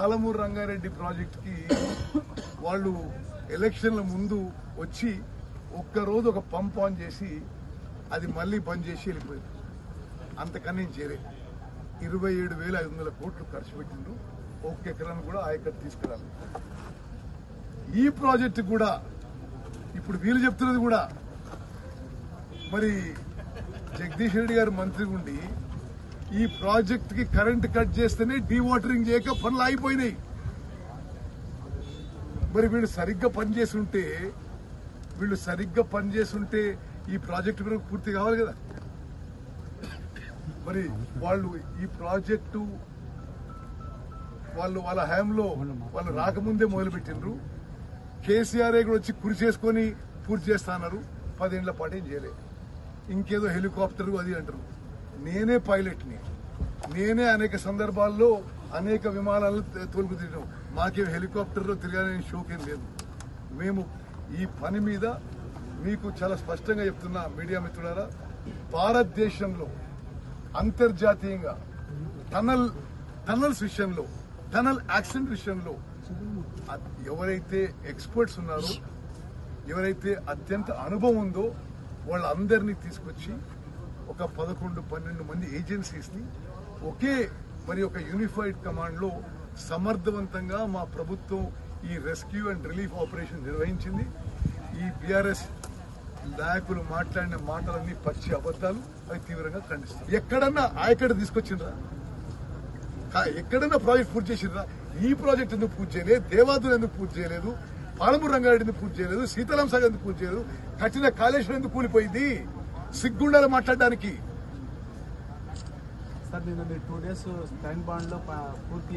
పాలమూరు రంగారెడ్డి ప్రాజెక్టుకి వాళ్ళు ఎలక్షన్ల ముందు వచ్చి ఒక్కరోజు ఒక పంప్ ఆన్ చేసి అది మళ్ళీ బంద్ చేసి వెళ్ళిపోయింది. అంతకన్నా చేరే 27,500 కోట్లు ఖర్చు పెట్టిండ్రు. ఒక్క ఎకరాన్ని కూడా ఆయకట్టు తీసుకురాలి. ఈ ప్రాజెక్టు కూడా ఇప్పుడు వీళ్ళు చెప్తున్నది కూడా మరి జగదీష్ రెడ్డి గారు మంత్రి ఉండి ఈ ప్రాజెక్టుకి కరెంట్ కట్ చేస్తేనే డీవాటరింగ్ చేయక పనులు ఆగిపోయినాయి. మరి వీళ్ళు సరిగ్గా పనిచేస్తుంటే ఈ ప్రాజెక్టు కూడా పూర్తి కావాలి కదా. మరి వాళ్ళు ఈ ప్రాజెక్టు వాళ్ళ హయాంలో వాళ్ళు రాకముందే మొదలుపెట్టిండ్రు. కేసీఆర్ కూడా వచ్చి కురి చేసుకుని పూర్తి చేస్తాన్నారు. 10 ఏళ్ల పాటు ఏం చేయలేదు. ఇంకేదో హెలికాప్టర్ అది అంటారు. నేనే పైలట్ని, నేనే అనేక సందర్భాల్లో అనేక విమానాలను తోలుకు తిరిగాం. మాకేం హెలికాప్టర్లో తిరగాలని షోకేం లేదు. మేము ఈ పని మీద మీకు చాలా స్పష్టంగా చెప్తున్నా మీడియా మిత్రులారా, భారతదేశంలో అంతర్జాతీయంగా టనల్స్ విషయంలో, టనల్ యాక్సిడెంట్ విషయంలో ఎవరైతే ఎక్స్పర్ట్స్ ఉన్నారో, ఎవరైతే అత్యంత అనుభవం ఉందో వాళ్ళందరినీ తీసుకొచ్చి ఒక 11-12 మంది ఏజెన్సీస్ ని ఒకే ఒక యూనిఫైడ్ కమాండ్ లో సమర్థవంతంగా మా ప్రభుత్వం ఈ రెస్క్యూ అండ్ రిలీఫ్ ఆపరేషన్ నిర్వహించింది. ఈ బీఆర్ఎస్ నాయకులు మాట్లాడిన మాటలన్నీ పచ్చి అబద్దాలు. అవి తీవ్రంగా ఖండిస్తారు. ఎక్కడన్నా ఆయకట్టు తీసుకొచ్చిండ్రా? ఎక్కడన్నా ప్రాజెక్ట్ పూర్తి చేసిండ్రా? ఈ ప్రాజెక్ట్ ఎందుకు పూర్తి చేయలేదు? దేవాదులు ఎందుకు పూర్తి చేయలేదు? పాలమూరు రంగారెడ్డి ఎందుకు పూర్తి చేయలేదు? సీతారాం సాగర్ ఎందుకు పూర్తి చేయలేదు? కట్టిన కాళేశ్వరం ఎందుకు కూలిపోయింది? సిగ్గుండాలి మాట్లాడడానికి. సార్, నిన్న మీరు 2 days టైం బాండ్ లో పూర్తి